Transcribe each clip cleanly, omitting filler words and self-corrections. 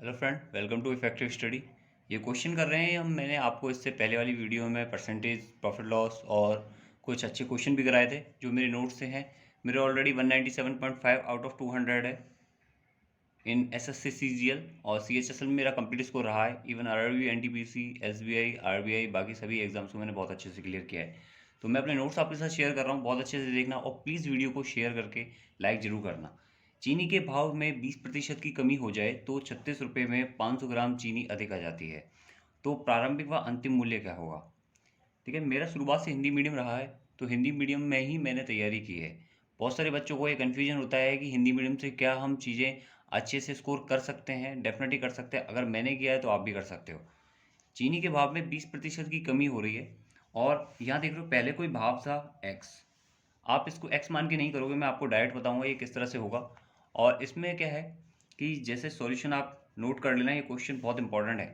Hello friend, welcome to effective study. ये question कर रहे हैं हम। मैंने आपको इससे पहले वाली वीडियो में परसेंटेज, प्रॉफिट लॉस और कुछ अच्छे क्वेश्चन भी कराए थे जो मेरे नोट से हैं। मेरे ऑलरेडी 197.5 आउट ऑफ 200 है इन एसएससी सीजीएल, और सीएचएसएल में मेरा कंप्लीट स्कोर रहा है। Even RRB, NTPC, SBI, RBI, बाकी सभी एग्जाम्स को मैंने बहुत अच्छे से क्लियर किया है। तो मैं अपने नोट्स आपके साथ शेयर कर रहा हूँ, बहुत अच्छे से देखना और प्लीज़ वीडियो को शेयर करके लाइक जरूर करना। चीनी के भाव में 20% की कमी हो जाए तो 36 रुपये में 500 ग्राम चीनी अधिक आ जाती है, तो प्रारंभिक व अंतिम मूल्य क्या होगा। ठीक है, मेरा शुरुआत से हिंदी मीडियम रहा है, तो हिंदी मीडियम में ही मैंने तैयारी की है। बहुत सारे बच्चों को ये कन्फ्यूजन होता है कि हिंदी मीडियम से क्या हम चीज़ें अच्छे से स्कोर कर सकते हैं। डेफिनेटली कर सकते हैं, अगर मैंने किया है तो आप भी कर सकते हो। चीनी के भाव में 20% की कमी हो रही है, और यहाँ देख रहे हो पहले कोई भाव था एक्स। आप इसको एक्स मान के नहीं करोगे, मैं आपको डायरेक्ट बताऊंगा ये किस तरह से होगा। और इसमें क्या है कि जैसे सॉल्यूशन आप नोट कर लेना, ये क्वेश्चन बहुत इंपॉर्टेंट है।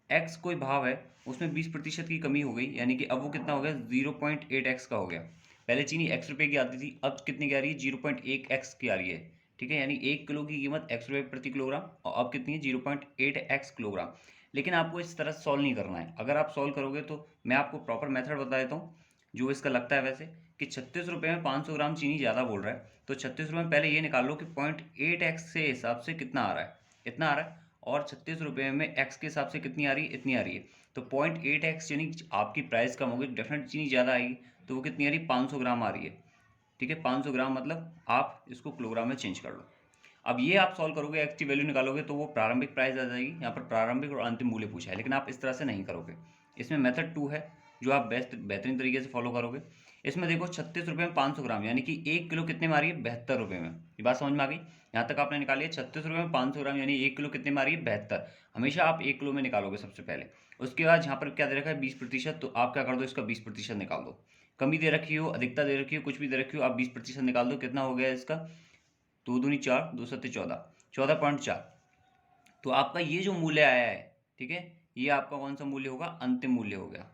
एक्स कोई भाव है, उसमें 20% की कमी हो गई, यानी कि अब वो कितना हो गया, 0.8x का हो गया। पहले चीनी x रुपये की आती थी, अब कितनी की आ रही है, 0.1x की आ रही है। ठीक है, यानी 1 किलो की कीमत x रुपये प्रति किलोग्राम, और अब कितनी है, 0.8x किलोग्राम। लेकिन आपको इस तरह सॉल्व नहीं करना है। अगर आप सॉल्व करोगे तो मैं आपको प्रॉपर मेथड बता देता हूँ जो इसका लगता है वैसे, कि 36 रुपये में 500 ग्राम चीनी ज़्यादा बोल रहा है, तो 36 रुपये में पहले ये निकाल लो कि 0.8x से हिसाब से कितना आ रहा है, इतना आ रहा है। और 36 रुपये में एक्स के हिसाब से कितनी आ रही है, इतनी आ रही है। तो 0.8x यानी आपकी प्राइस कम होगी, डेफिनेट चीनी ज़्यादा आएगी, तो वो कितनी आ रही है, 500 ग्राम आ रही है। ठीक है, 500 ग्राम मतलब आप इसको किलोग्राम में चेंज कर लो। अब ये आप सॉल्व करोगे, एक्स की वैल्यू निकालोगे, तो वो प्रारंभिक प्राइस आ जाएगी। यहाँ पर प्रारंभिक और अंतिम मूल्य पूछा है, लेकिन आप इस तरह से नहीं करोगे। इसमें मेथड 2 है जो आप बेहतरीन तरीके से फॉलो करोगे। इसमें देखो 36 रुपये में 500 ग्राम, यानी कि 1 किलो कितने में आ रही है, 72 रुपये में। ये बात समझ में आ गई। यहाँ तक आपने निकाली है 36 रुपये में 500 ग्राम, यानी 1 किलो कितने में आ रही है, 72। हमेशा आप 1 किलो में निकालोगे सबसे पहले। उसके बाद यहाँ पर क्या दे रखा है, 20%, तो आप क्या कर दो, इसका 20% निकाल दो। कमी दे रखी हो, अधिकता दे रखी हो, कुछ भी दे रखी हो, आप 20% निकाल दो। कितना हो गया इसका, 2 दूनी 4, 2 सत्ते 14, 14.4। तो आपका ये जो मूल्य आया है, ठीक है, ये आपका कौन सा मूल्य होगा, अंतिम मूल्य हो गया।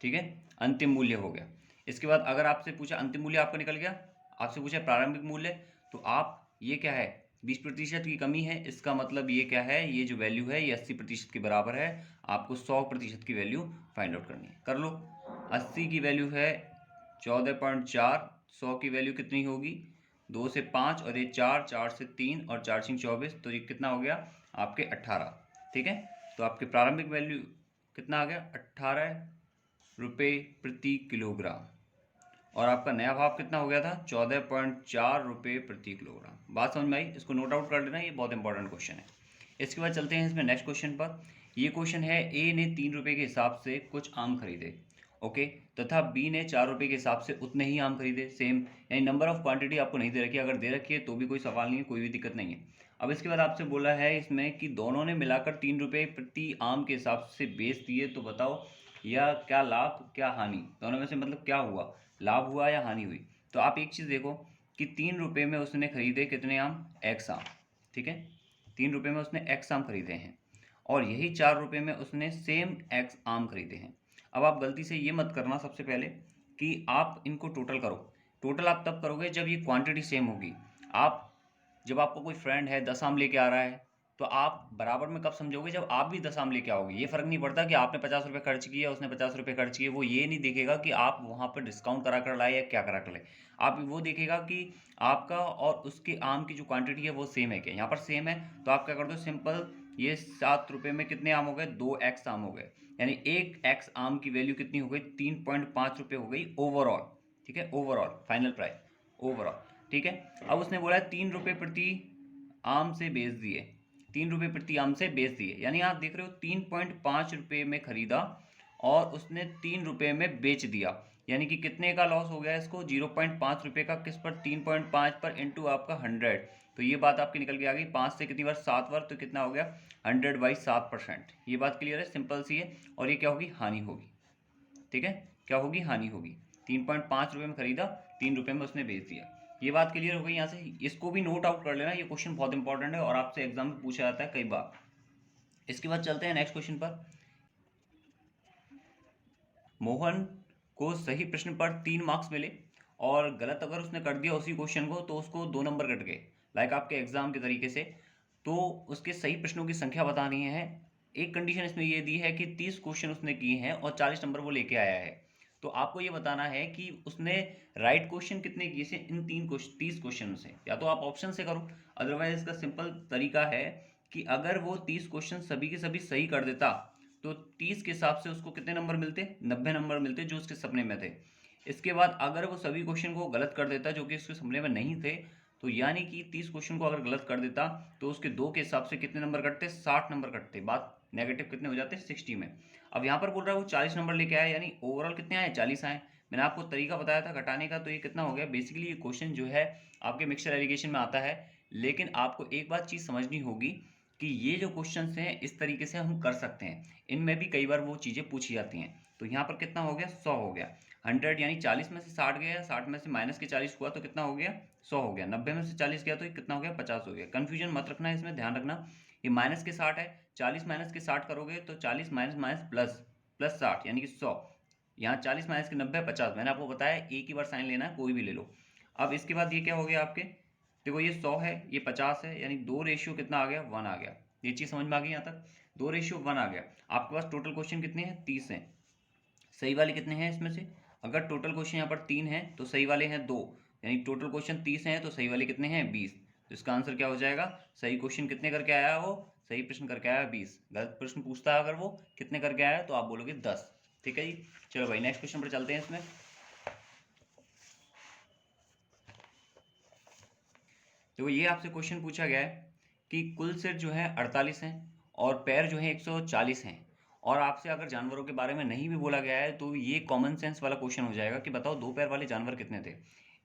ठीक है, अंतिम मूल्य हो गया। इसके बाद अगर आपसे पूछा, अंतिम मूल्य आपका निकल गया, आपसे पूछा प्रारंभिक मूल्य, तो आप ये क्या है, 20% की कमी है, इसका मतलब ये क्या है, ये जो वैल्यू है ये 80% के बराबर है। आपको 100% की वैल्यू फाइंड आउट करनी है, कर लो। 80 की वैल्यू है 14.4, 100 की वैल्यू कितनी होगी, 2 से 5, और ये 4, 4 से 3, और 4 × 24, तो ये कितना हो गया आपके 18। ठीक है, तो आपके प्रारंभिक वैल्यू कितना आ गया, 18 रुपये प्रति किलोग्राम, और आपका नया भाव कितना हो गया था, 14.4 रुपये प्रति किलोग्राम। बात समझ में आई, इसको नोट आउट कर लेना, ये बहुत इंपॉर्टेंट क्वेश्चन है। इसके बाद चलते हैं इसमें नेक्स्ट क्वेश्चन पर। ये क्वेश्चन है, ए ने 3 रुपये के हिसाब से कुछ आम खरीदे, ओके, तथा बी ने 4 रुपये के हिसाब से उतने ही आम खरीदे, सेम। यानी नंबर ऑफ क्वांटिटी आपको नहीं दे रखी है, अगर दे रखी है तो भी कोई सवाल नहीं है, कोई भी दिक्कत नहीं है। अब इसके बाद आपसे बोला है इसमें कि दोनों ने मिलाकर 3 रुपये प्रति आम के हिसाब से बेच दिए, तो बताओ या क्या लाभ क्या हानि, दोनों में से मतलब क्या हुआ, लाभ हुआ या हानि हुई। तो आप एक चीज़ देखो कि 3 रुपये में उसने खरीदे कितने आम, एक्स आम। ठीक है, 3 रुपये में उसने एक्स आम खरीदे हैं, और यही 4 रुपये में उसने सेम एक्स आम खरीदे हैं। अब आप गलती से ये मत करना सबसे पहले कि आप इनको टोटल करो। टोटल आप तब करोगे जब ये क्वांटिटी सेम होगी। आप जब आपको कोई फ्रेंड है 10 आम लेके आ रहा है, तो आप बराबर में कब समझोगे, जब आप भी 10 आम लेके आओगे। ये फर्क नहीं पड़ता कि आपने 50 रुपये खर्च किए, उसने 50 रुपये खर्च किए, वो ये नहीं देखेगा कि आप वहाँ पर डिस्काउंट करा कर लाए या क्या करा कर लाए। आप वो देखेगा कि आपका और उसके आम की जो क्वांटिटी है वो सेम है क्या। यहाँ पर सेम है, तो आप क्या कर दो, सिंपल, ये 7 रुपये में कितने आम हो गए, 2x आम हो गए, यानी 1x आम की वैल्यू कितनी हो गई, 3.5 रुपये हो गई ओवरऑल। ठीक है, ओवरऑल फाइनल प्राइस, ओवरऑल। ठीक है, अब उसने बोला है 3 रुपये प्रति आम से बेच दिए, 3 रुपये प्रति आम से बेच दिए, यानी आप देख रहे हो 3.5 रुपये में खरीदा और उसने 3 रुपये में बेच दिया, यानी कि कितने का लॉस हो गया इसको, 0.5 रुपये का। किस पर, 3.5 पर इंटू आपका 100। तो ये बात आपकी निकल के आ गई, 5 से कितनी बार, 7 बार, तो कितना हो गया, 100/7%। ये बात क्लियर है, सिंपल सी है। और ये क्या होगी, हानि होगी। ठीक है, क्या होगी, हानि होगी। 3.5 रुपये में खरीदा, 3 रुपये में उसने बेच दिया। ये बात क्लियर हो गई यहाँ से। इसको भी नोट आउट कर लेना, ये क्वेश्चन बहुत इंपॉर्टेंट है और आपसे एग्जाम में पूछा जाता है कई बार। इसके बाद चलते हैं नेक्स्ट क्वेश्चन पर। मोहन को सही प्रश्न पर 3 मार्क्स मिले, और गलत अगर उसने कर दिया उसी क्वेश्चन को तो उसको 2 नंबर कट गए, लाइक आपके एग्जाम के तरीके से। तो उसके सही प्रश्नों की संख्या बतानी है। एक कंडीशन इसमें ये दी है कि 30 क्वेश्चन उसने किए हैं और 40 नंबर वो लेके आया है। तो आपको ये बताना है कि उसने राइट क्वेश्चन कितने किए से इन 30 क्वेश्चन से। या तो आप ऑप्शन से करो, अदरवाइज इसका सिंपल तरीका है कि अगर वो 30 क्वेश्चन सभी के सभी सही कर देता तो 30 के हिसाब से उसको कितने नंबर मिलते, 90 नंबर मिलते जो उसके सपने में थे। इसके बाद अगर वो सभी क्वेश्चन को गलत कर देता जो कि उसके सपने में नहीं थे, तो यानी कि 30 क्वेश्चन को अगर गलत कर देता तो उसके 2 के हिसाब से कितने नंबर कटते, 60 नंबर कटते। बात नेगेटिव कितने हो जाते, 60 में। अब यहाँ पर बोल रहा है वो 40 नंबर लेके आया, यानी ओवरऑल कितने आए, 40 आए। मैंने आपको तरीका बताया था घटाने का, तो ये कितना हो गया। बेसिकली ये क्वेश्चन जो है आपके मिक्सचर एलिगेशन में आता है, लेकिन आपको एक बात चीज़ समझनी होगी कि ये जो क्वेश्चन हैं इस तरीके से हम कर सकते हैं, इनमें भी कई बार वो चीज़ें पूछी जाती हैं। तो यहाँ पर कितना हो गया, 100 हो गया। 100 यानी 40 में से 60 गया, 60 में से माइनस के 40 हुआ तो कितना हो गया, 100 हो गया। 90 में से 40 गया तो ये कितना हो गया, 50 हो गया। कन्फ्यूजन मत रखना है, इसमें ध्यान रखना ये माइनस के 60 है, 40 माइनस के 60 करोगे तो 40 माइनस माइनस प्लस प्लस 60 यानी कि 100। यहाँ 40 माइनस के 90 50। मैंने आपको बताया एक ही बार साइन लेना है, कोई भी ले लो। अब इसके बाद ये क्या हो गया आपके, देखो ये 100 है, ये 50 है, यानी 2 रेशियो कितना आ गया, 1 आ गया। ये चीज़ समझ में आ गई यहाँ तक, 2 रेशियो 1 आ गया। आपके पास टोटल क्वेश्चन कितने हैं, 30 हैं। सही वाले कितने हैं इसमें से, अगर टोटल क्वेश्चन यहाँ पर 3 हैं तो सही वाले हैं 2, यानी टोटल क्वेश्चन 30 हैं तो सही वाले कितने हैं, 20। तो इसका आंसर क्या हो जाएगा, सही क्वेश्चन कितने करके आया वो, सही प्रश्न करके आया 20। गलत प्रश्न पूछता है अगर वो कितने करके आया तो आप बोलोगे 10। ठीक है जी, चलो भाई नेक्स्ट क्वेश्चन पर चलते हैं। इसमें तो ये आपसे क्वेश्चन पूछा गया है कि कुल सिर जो है 48 हैं और पैर जो है 140 हैं, और आपसे अगर जानवरों के बारे में नहीं भी बोला गया है तो ये कॉमन सेंस वाला क्वेश्चन हो जाएगा कि बताओ 2 पैर वाले जानवर कितने थे।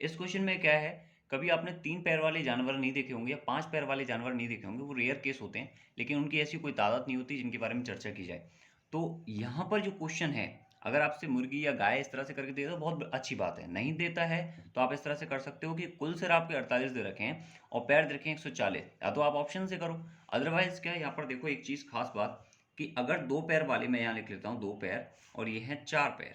इस क्वेश्चन में क्या है, कभी आपने 3 पैर वाले जानवर नहीं देखे होंगे या 5 पैर वाले जानवर नहीं देखे होंगे, वो रेयर केस होते हैं, लेकिन उनकी ऐसी कोई तादाद नहीं होती जिनके बारे में चर्चा की जाए। तो यहाँ पर जो क्वेश्चन है, अगर आपसे मुर्गी या गाय इस तरह से करके दे दो बहुत अच्छी बात है, नहीं देता है तो आप इस तरह से कर सकते हो कि कुल सिर आपके 48 दे रखे हैं और पैर दे रखे हैं 140, या तो आप ऑप्शन से करो। अदरवाइज क्या है, यहाँ पर देखो एक चीज़ खास बात कि अगर 2 पैर वाले, मैं यहाँ लिख लेता हूँ 2 पैर और ये हैं 4 पैर।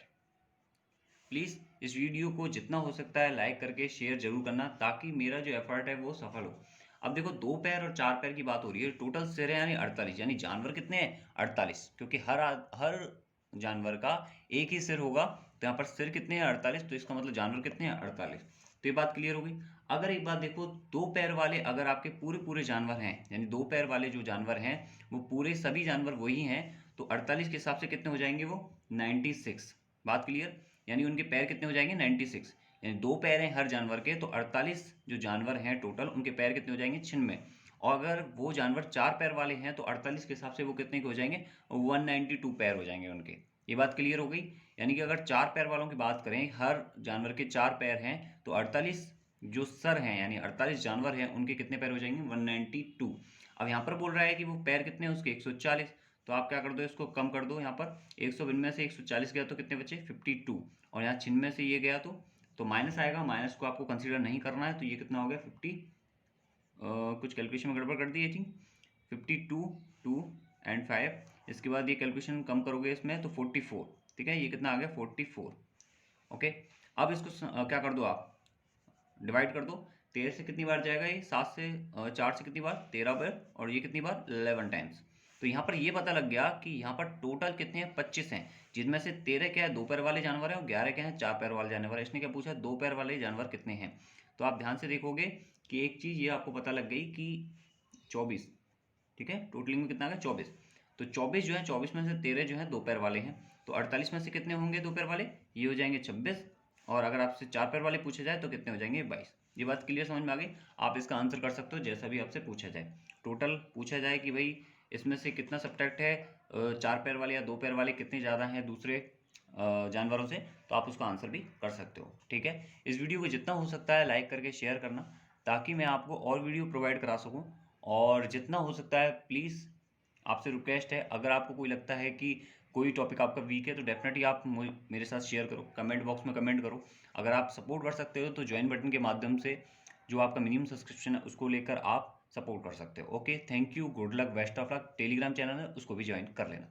प्लीज़ इस वीडियो को जितना हो सकता है लाइक करके शेयर जरूर करना, ताकि मेरा जो एफर्ट है वो सफल हो। अब देखो 2 पैर और 4 पैर की बात हो रही है, टोटल सिर है यानी 48, यानी जानवर कितने हैं, 48, क्योंकि हर जानवर का एक ही सिर होगा। तो यहाँ पर सिर कितने हैं, 48, तो इसका मतलब जानवर कितने हैं, 48। तो ये बात क्लियर हो गई। अगर एक बात देखो, 2 पैर वाले अगर आपके पूरे पूरे जानवर हैं, यानी 2 पैर वाले जो जानवर हैं वो पूरे सभी जानवर वही हैं, तो 48 के हिसाब से कितने हो जाएंगे वो, 96। बात क्लियर, यानी उनके पैर कितने हो जाएंगे, 96। यानी 2 पैर हैं हर जानवर के, तो 48 जो जानवर हैं टोटल उनके पैर कितने हो जाएंगे, 96। और अगर वो जानवर 4 पैर वाले हैं तो 48 के हिसाब से वो कितने के हो जाएंगे, 192 पैर हो जाएंगे उनके। ये बात क्लियर हो गई। यानी कि अगर 4 पैर वालों की बात करें, हर जानवर के 4 पैर हैं, तो 48 जो सर हैं यानी 48 जानवर हैं उनके कितने पैर हो जाएंगे, 192। अब यहाँ पर बोल रहा है कि वो पैर कितने हैं उसके, 140। तो आप क्या कर दो, इसको कम कर दो। यहाँ पर 100 में से 140 गया तो कितने बचे, 52। और यहाँ 96 से ये गया तो माइनस आएगा, माइनस को आपको कंसीडर नहीं करना है। तो ये कितना हो गया, 50, कुछ कैलकुलेशन में गड़बड़ कर दी आई थिंक, 52 2 एंड 5। इसके बाद ये कैलकुलेशन कम करोगे इसमें तो 44। ठीक है, ये कितना आ गया, 44। ओके, अब इसको क्या कर दो आप, डिवाइड कर दो। 13 से कितनी बार जाएगा ये, 7 से 4 से कितनी बार, 13 बार, और ये कितनी बार, 11 टाइम्स। तो यहाँ पर ये पता लग गया कि यहाँ पर टोटल कितने हैं, 25 हैं, जिनमें से 13 क्या है 2 पैर वाले जानवर हैं और 11 क्या है 4 पैर वाले जानवर है। इसने क्या पूछा, 2 पैर वाले जानवर कितने हैं। तो आप ध्यान से देखोगे कि एक चीज़ ये आपको पता लग गई कि 24। ठीक है, टोटलिंग में कितना आ गया, 24। तो 24 जो है, 24 में से 13 जो है 2 पैर वाले हैं, तो 48 में से कितने होंगे 2 पैर वाले, ये हो जाएंगे 26। और अगर आपसे 4 पैर वाले पूछे जाए तो कितने हो जाएंगे, 22। ये बात क्लियर समझ में आ गई। आप इसका आंसर कर सकते हो जैसा भी आपसे पूछा जाए। टोटल पूछा जाए कि भाई इसमें से कितना सब्ट्रैक्ट है, 4 पैर वाले या 2 पैर वाले कितने ज़्यादा हैं दूसरे जानवरों से, तो आप उसका आंसर भी कर सकते हो। ठीक है, इस वीडियो को जितना हो सकता है लाइक करके शेयर करना, ताकि मैं आपको और वीडियो प्रोवाइड करा सकूं। और जितना हो सकता है प्लीज़ आपसे रिक्वेस्ट है, अगर आपको कोई लगता है कि कोई टॉपिक आपका वीक है तो डेफिनेटली आप मेरे साथ शेयर करो, कमेंट बॉक्स में कमेंट करो। अगर आप सपोर्ट कर सकते हो तो ज्वाइन बटन के माध्यम से जो आपका मिनिमम सब्सक्रिप्शन है उसको लेकर आप सपोर्ट कर सकते हो। Okay, thank you, good luck, best of luck. Telegram channel है उसको भी ज्वाइन कर लेना।